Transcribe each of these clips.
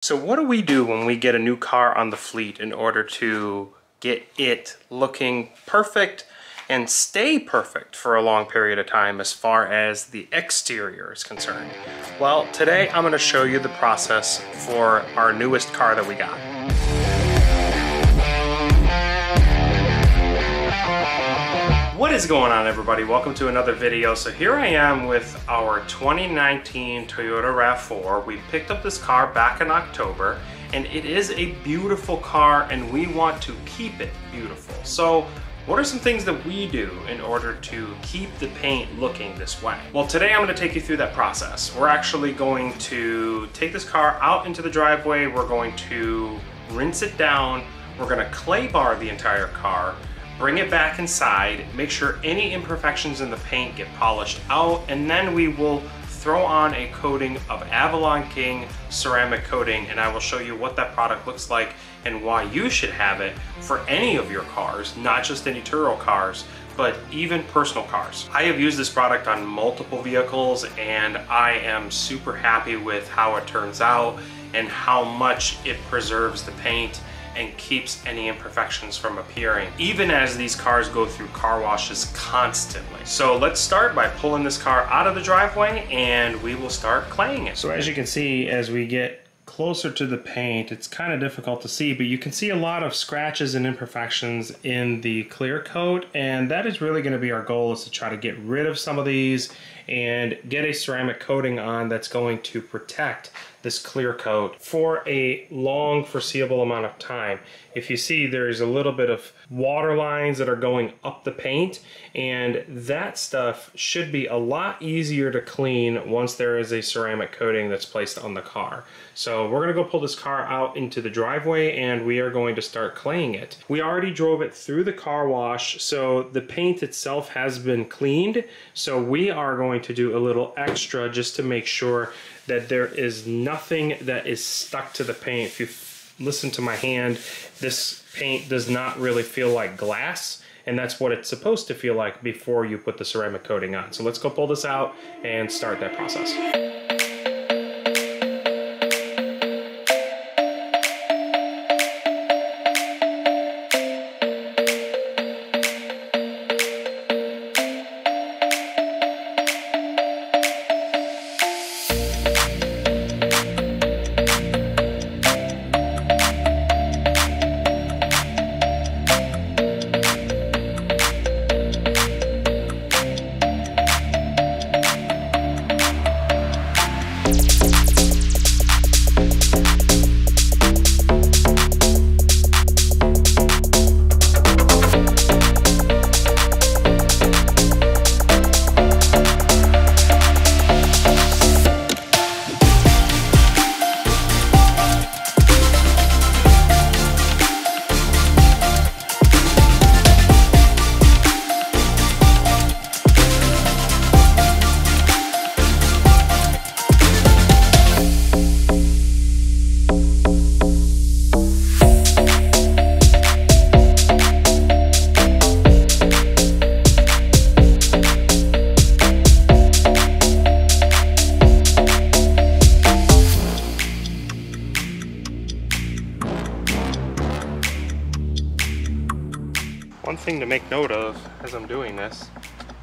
So what do we do when we get a new car on the fleet in order to get it looking perfect and stay perfect for a long period of time as far as the exterior is concerned? Well, today I'm going to show you the process for our newest car that we got. What is going on, everybody? Welcome to another video. So here I am with our 2019 Toyota RAV4. We picked up this car back in October, and it is a beautiful car and we want to keep it beautiful. So what are some things that we do in order to keep the paint looking this way? Well, today I'm going to take you through that process. We're actually going to take this car out into the driveway. We're going to rinse it down. We're going to clay bar the entire car, bring it back inside, make sure any imperfections in the paint get polished out, and then we will throw on a coating of Avalon King Ceramic Coating, and I will show you what that product looks like and why you should have it for any of your cars, not just any Turo cars, but even personal cars. I have used this product on multiple vehicles and I am super happy with how it turns out and how much it preserves the paint and keeps any imperfections from appearing, even as these cars go through car washes constantly. So let's start by pulling this car out of the driveway and we will start claying it. So as you can see, as we get closer to the paint, it's kind of difficult to see, but you can see a lot of scratches and imperfections in the clear coat, and that is really going to be our goal, is to try to get rid of some of these and get a ceramic coating on that's going to protect this clear coat for a long foreseeable amount of time. If you see, there's a little bit of water lines that are going up the paint, and that stuff should be a lot easier to clean once there is a ceramic coating that's placed on the car. So we're gonna go pull this car out into the driveway and we are going to start claying it. We already drove it through the car wash, so the paint itself has been cleaned. So we are going to do a little extra just to make sure that there is nothing that is stuck to the paint. If you listen to my hand, this paint does not really feel like glass, and that's what it's supposed to feel like before you put the ceramic coating on. So let's go pull this out and start that process. One thing to make note of as I'm doing this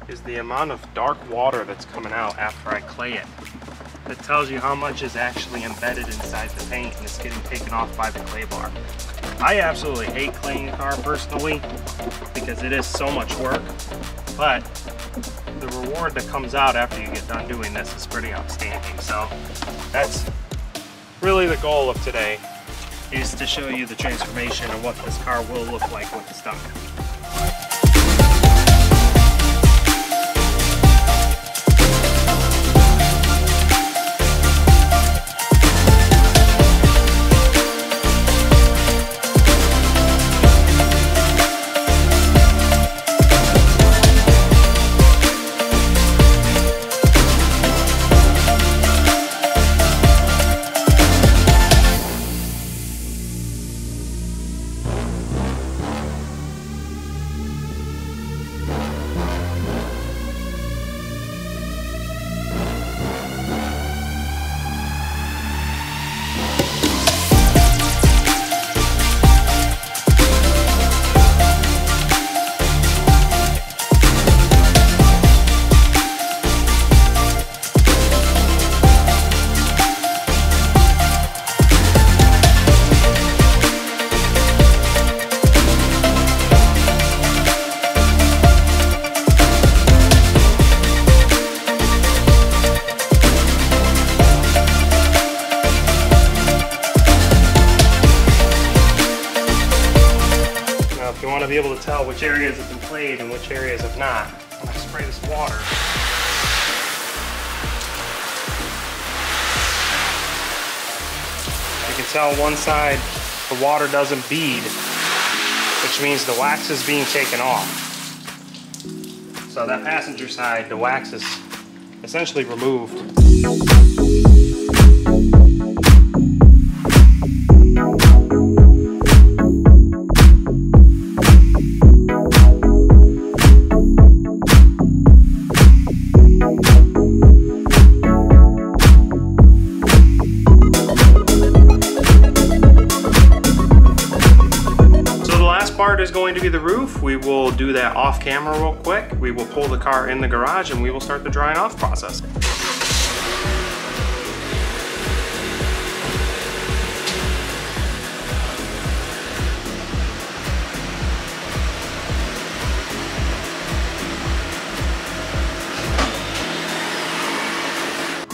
is the amount of dark water that's coming out after I clay it. That tells you how much is actually embedded inside the paint and it's getting taken off by the clay bar. I absolutely hate claying a car personally because it is so much work, but the reward that comes out after you get done doing this is pretty outstanding. So that's really the goal of today, is to show you the transformation of what this car will look like when it's done. want to be able to tell which areas have been played and which areas have not. I'm going to spray this water. You can tell one side the water doesn't bead, which means the wax is being taken off. So that passenger side, the wax is essentially removed. Part is going to be the roof. We will do that off camera real quick. We will pull the car in the garage and we will start the drying off process.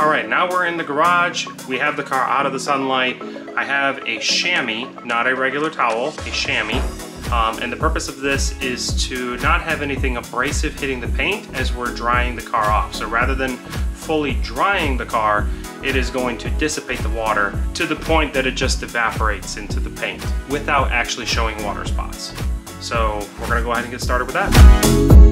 All right, now we're in the garage. We have the car out of the sunlight. I have a chamois, not a regular towel, a chamois. And the purpose of this is to not have anything abrasive hitting the paint as we're drying the car off. So rather than fully drying the car, it is going to dissipate the water to the point that it just evaporates into the paint without actually showing water spots. So we're gonna go ahead and get started with that.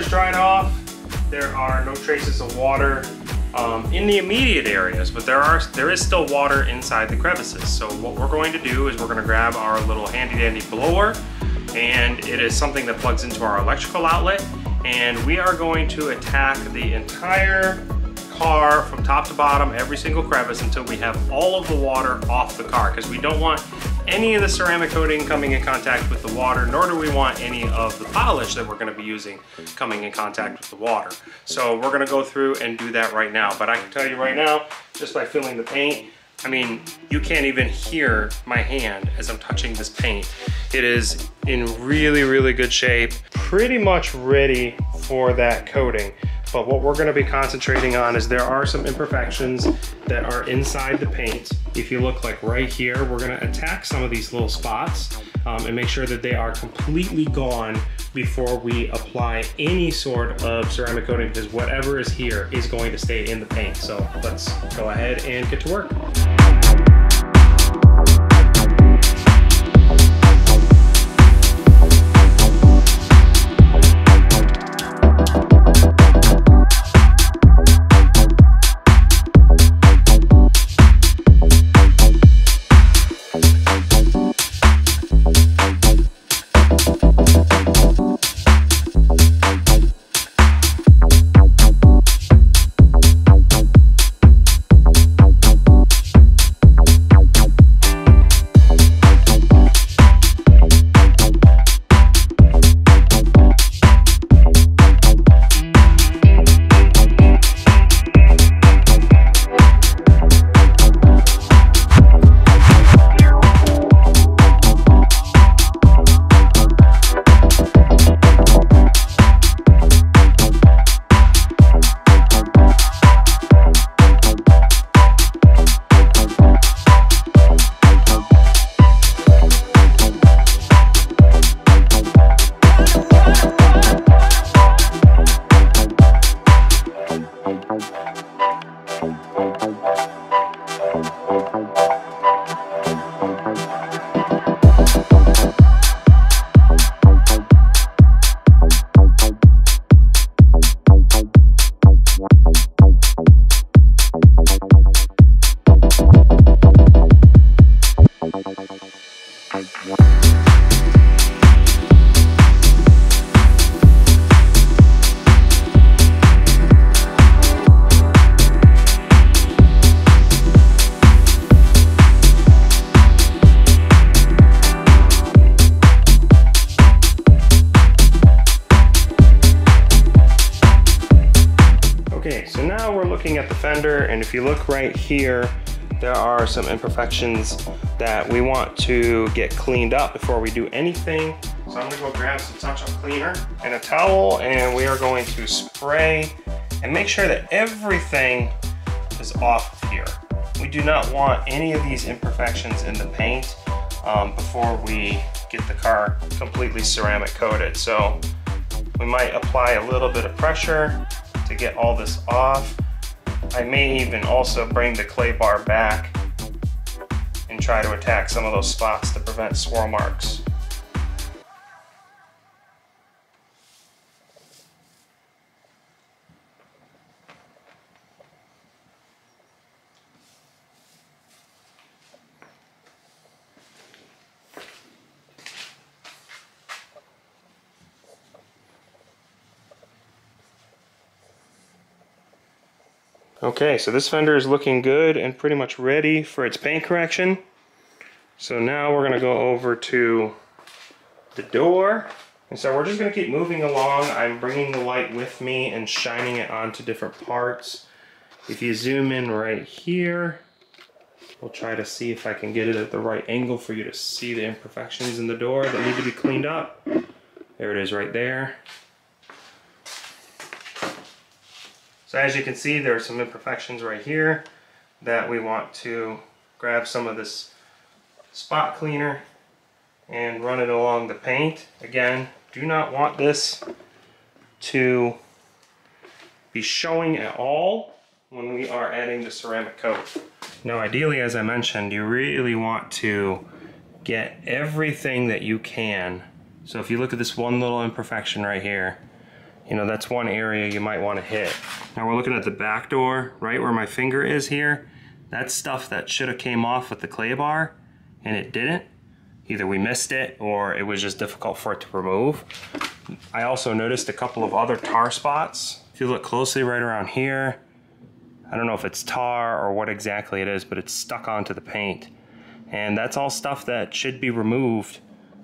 Dried off. There are no traces of water in the immediate areas, but there is still water inside the crevices. So what we're going to do is we're going to grab our little handy dandy blower, and it is something that plugs into our electrical outlet, and we are going to attack the entire car from top to bottom, every single crevice, until we have all of the water off the car, because we don't want any of the ceramic coating coming in contact with the water, nor do we want any of the polish that we're going to be using coming in contact with the water. So we're going to go through and do that right now. But I can tell you right now, just by feeling the paint, I mean, you can't even hear my hand as I'm touching this paint. It is in really, really good shape, pretty much ready for that coating. But what we're going to be concentrating on is there are some imperfections that are inside the paint. If you look like right here, we're going to attack some of these little spots and make sure that they are completely gone before we apply any sort of ceramic coating, because whatever is here is going to stay in the paint. So let's go ahead and get to work. fender, and if you look right here, there are some imperfections that we want to get cleaned up before we do anything. So I'm gonna go grab some touch-up cleaner and a towel, and we are going to spray and make sure that everything is off of here. We do not want any of these imperfections in the paint before we get the car completely ceramic coated. So we might apply a little bit of pressure to get all this off. I may even also bring the clay bar back and try to attack some of those spots to prevent swirl marks. Okay, so this fender is looking good and pretty much ready for its paint correction. So now we're gonna go over to the door. And so we're just gonna keep moving along. I'm bringing the light with me and shining it onto different parts. If you zoom in right here, we'll try to see if I can get it at the right angle for you to see the imperfections in the door that need to be cleaned up. There it is right there. So as you can see, there are some imperfections right here that we want to grab some of this spot cleaner and run it along the paint. Again, do not want this to be showing at all when we are adding the ceramic coat. Now ideally, as I mentioned, you really want to get everything that you can. So if you look at this one little imperfection right here, you know, that's one area you might want to hit. Now we're looking at the back door, right where my finger is here. That's stuff that should have came off with the clay bar, and it didn't. Either we missed it or it was just difficult for it to remove. I also noticed a couple of other tar spots. If you look closely right around here, I don't know if it's tar or what exactly it is, but it's stuck onto the paint. And that's all stuff that should be removed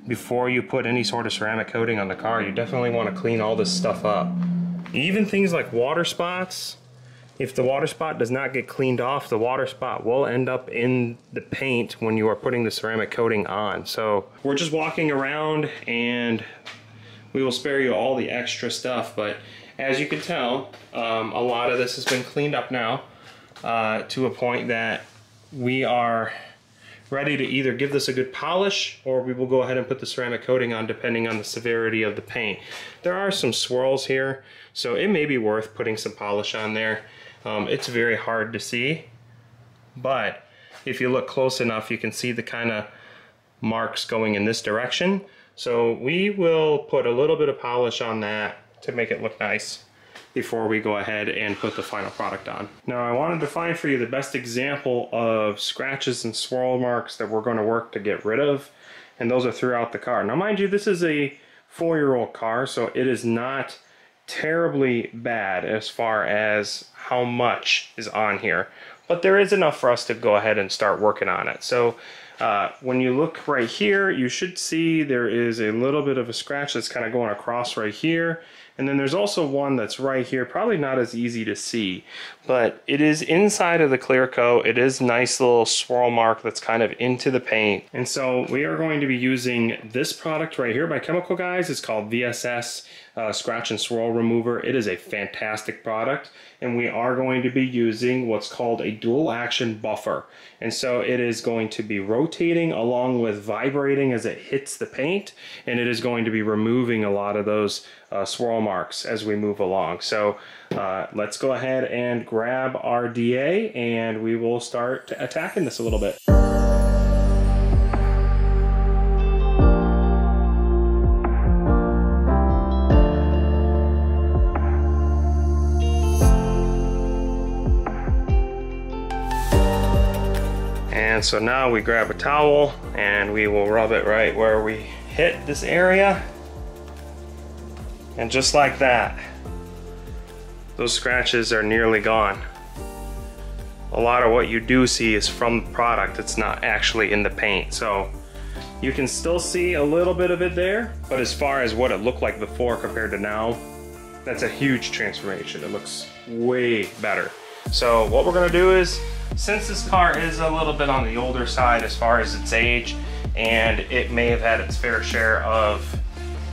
before you put any sort of ceramic coating on the car. You definitely want to clean all this stuff up. Even things like water spots, if the water spot does not get cleaned off, the water spot will end up in the paint when you are putting the ceramic coating on. So we're just walking around and we will spare you all the extra stuff, but as you can tell, a lot of this has been cleaned up now to a point that we are ready to either give this a good polish, or we will go ahead and put the ceramic coating on depending on the severity of the paint. There are some swirls here, so it may be worth putting some polish on there. It's very hard to see, but if you look close enough, you can see the kind of marks going in this direction. So we will put a little bit of polish on that to make it look nice before we go ahead and put the final product on. Now I wanted to find for you the best example of scratches and swirl marks that we're going to work to get rid of, and those are throughout the car. Now mind you, this is a 4-year-old car, so it is not terribly bad as far as how much is on here, but there is enough for us to go ahead and start working on it. So when you look right here, you should see there is a little bit of a scratch that's kind of going across right here. And then there's also one that's right here, probably not as easy to see, but it is inside of the clear coat. It is a nice little swirl mark that's kind of into the paint. And so we are going to be using this product right here by Chemical Guys. It's called VSS Scratch and Swirl Remover. It is a fantastic product, and we are going to be using what's called a dual action buffer. And so it is going to be rotating along with vibrating as it hits the paint, and it is going to be removing a lot of those swirl marks as we move along. So let's go ahead and grab our DA and we will start attacking this a little bit. And so now we grab a towel and we will rub it right where we hit this area. And just like that, those scratches are nearly gone. A lot of what you do see is from the product. It's not actually in the paint. So you can still see a little bit of it there, but as far as what it looked like before compared to now, that's a huge transformation. It looks way better. So what we're gonna do is, since this car is a little bit on the older side as far as its age, and it may have had its fair share of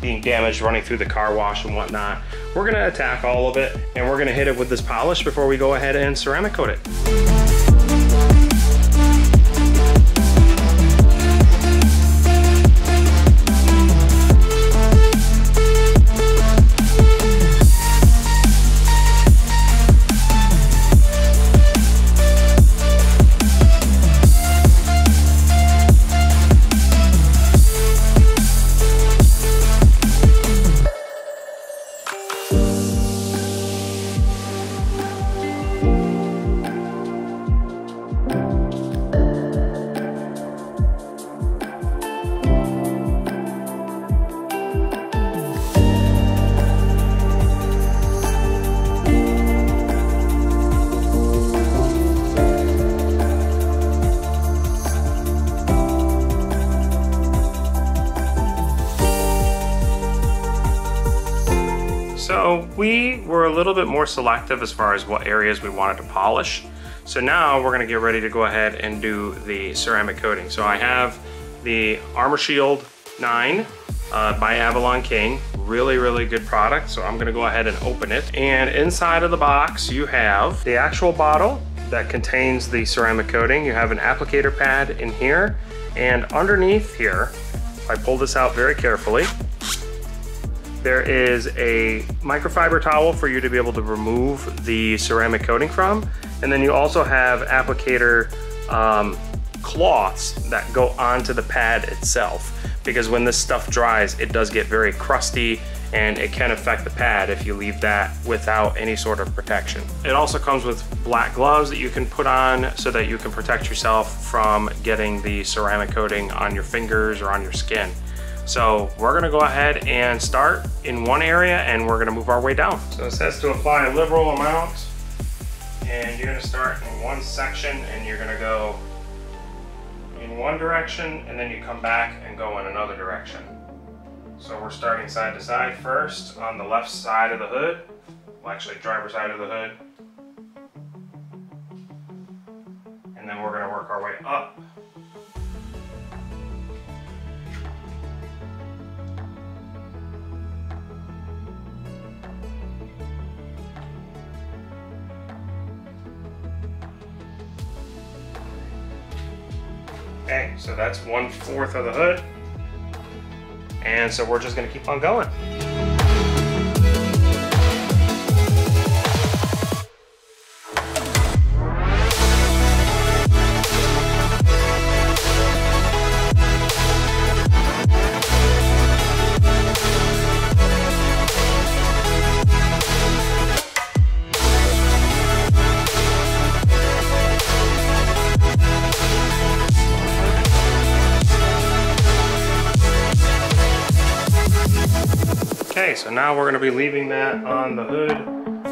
being damaged running through the car wash and whatnot, we're gonna attack all of it, and we're gonna hit it with this polish before we go ahead and ceramic coat it. So we were a little bit more selective as far as what areas we wanted to polish. So now we're gonna get ready to go ahead and do the ceramic coating. So I have the Armor Shield 9 by Avalon King. Really good product. So I'm gonna go ahead and open it. And inside of the box, you have the actual bottle that contains the ceramic coating. You have an applicator pad in here. And underneath here, if I pull this out very carefully, there is a microfiber towel for you to be able to remove the ceramic coating from. And then you also have applicator cloths that go onto the pad itself. Because when this stuff dries, it does get very crusty and it can affect the pad if you leave that without any sort of protection. It also comes with black gloves that you can put on so that you can protect yourself from getting the ceramic coating on your fingers or on your skin. So we're gonna go ahead and start in one area and we're gonna move our way down. So it says to apply a liberal amount, and you're gonna start in one section and you're gonna go in one direction and then you come back and go in another direction. So we're starting side to side first on the left side of the hood, well actually driver's side of the hood. And then we're gonna work our way up. Okay, so that's 1/4 of the hood. And so we're just gonna keep on going. Okay, so now we're going to be leaving that on the hood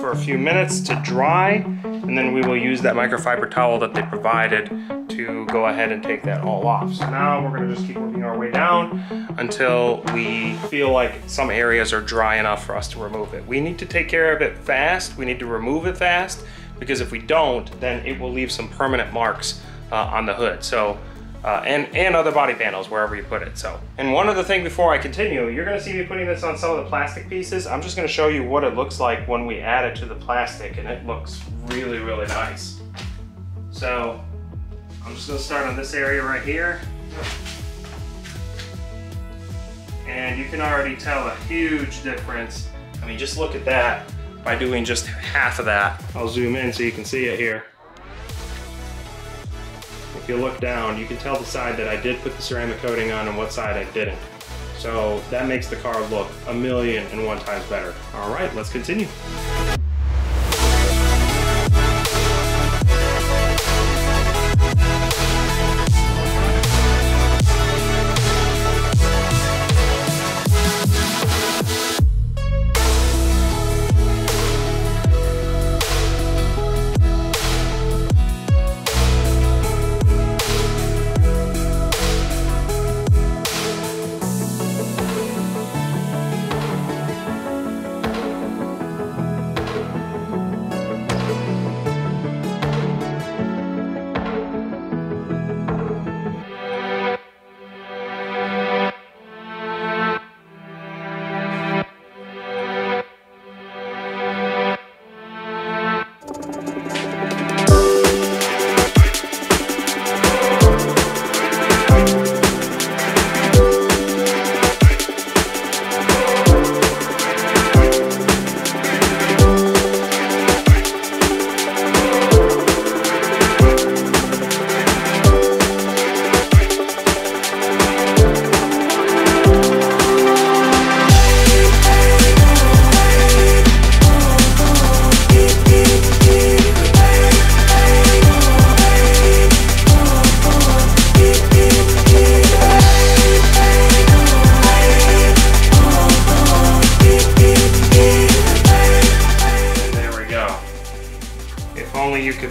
for a few minutes to dry, and then we will use that microfiber towel that they provided to go ahead and take that all off. So now we're going to just keep working our way down until we feel like some areas are dry enough for us to remove it. We need to take care of it fast. We need to remove it fast, because if we don't, then it will leave some permanent marks on the hood. So and other body panels wherever you put it. So, and one other thing before I continue, you're going to see me putting this on some of the plastic pieces. I'm just going to show you what it looks like when we add it to the plastic, and it looks really nice. So I'm just going to start on this area right here, and you can already tell a huge difference. I mean, just look at that by doing just half of that. I'll zoom in so you can see it here. If you look down, you can tell the side that I did put the ceramic coating on and what side I didn't. So that makes the car look 1,000,001 times better. All right, let's continue.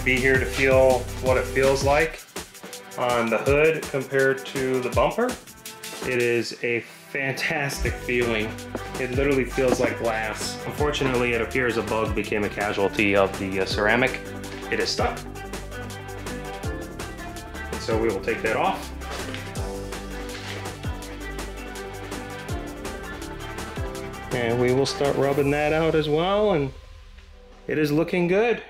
be here to feel what it feels like on the hood compared to the bumper. It is a fantastic feeling. It literally feels like glass. Unfortunately, it appears a bug became a casualty of the ceramic. It is stuck. And so we will take that off. And we will start rubbing that out as well, and it is looking good.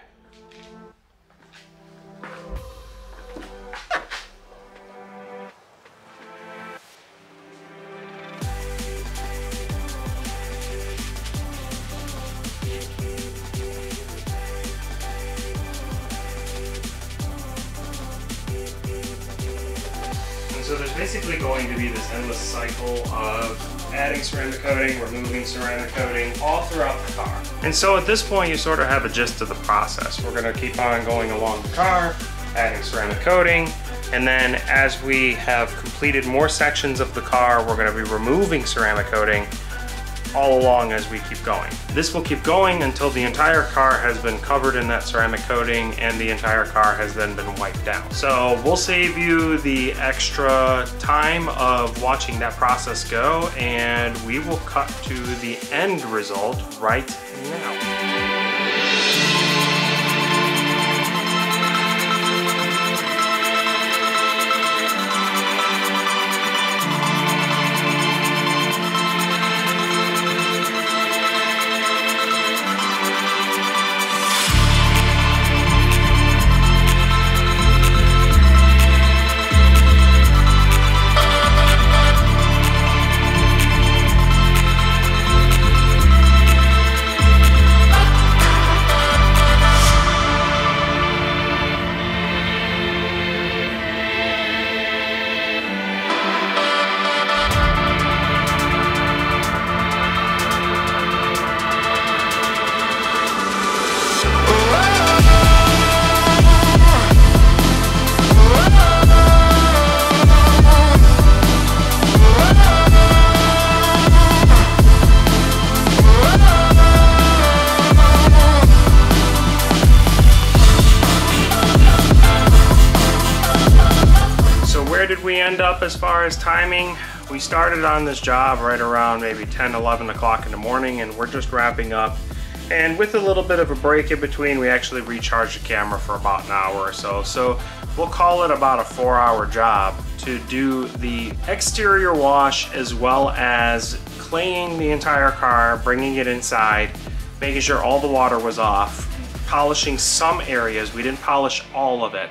So there's basically going to be this endless cycle of adding ceramic coating, removing ceramic coating, all throughout the car. And so at this point, you sort of have a gist of the process. We're gonna keep on going along the car, adding ceramic coating, and then as we have completed more sections of the car, we're gonna be removing ceramic coating all along as we keep going. This will keep going until the entire car has been covered in that ceramic coating and the entire car has then been wiped down. So we'll save you the extra time of watching that process go, and we will cut to the end result right now. Where did we end up as far as timing? We started on this job right around maybe 10, 11 o'clock in the morning, and we're just wrapping up. And with a little bit of a break in between, we actually recharged the camera for about an hour or so. So we'll call it about a 4-hour job to do the exterior wash as well as cleaning the entire car, bringing it inside, making sure all the water was off, polishing some areas. We didn't polish all of it.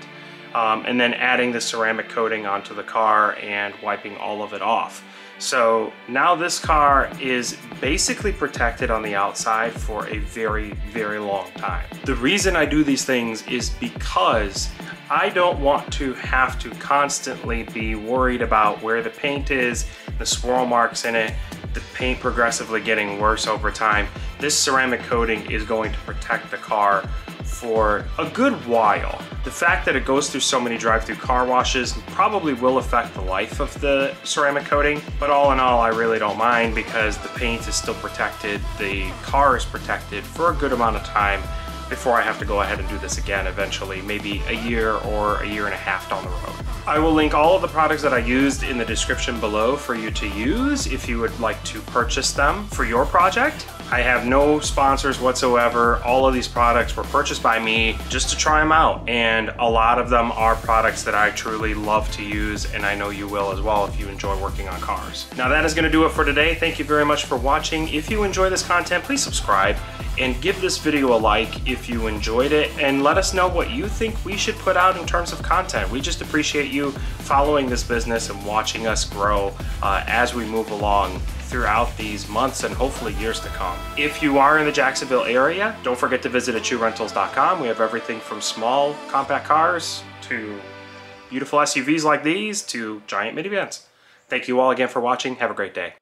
And then adding the ceramic coating onto the car and wiping all of it off. So now this car is basically protected on the outside for a very, very long time. The reason I do these things is because I don't want to have to constantly be worried about where the paint is, the swirl marks in it, the paint progressively getting worse over time. This ceramic coating is going to protect the car for a good while. The fact that it goes through so many drive-through car washes probably will affect the life of the ceramic coating, but all in all, I really don't mind because the paint is still protected, the car is protected for a good amount of time before I have to go ahead and do this again eventually, maybe a year or a year and a half down the road. I will link all of the products that I used in the description below for you to use if you would like to purchase them for your project. I have no sponsors whatsoever. All of these products were purchased by me just to try them out, and a lot of them are products that I truly love to use, and I know you will as well if you enjoy working on cars. Now that is going to do it for today. Thank you very much for watching. If you enjoy this content, please subscribe and give this video a like if you enjoyed it, and let us know what you think we should put out in terms of content. We just appreciate you following this business and watching us grow as we move along throughout these months and hopefully years to come. If you are in the Jacksonville area, don't forget to visit achurentals.com. We have everything from small compact cars to beautiful SUVs like these to giant minivans. Thank you all again for watching. Have a great day.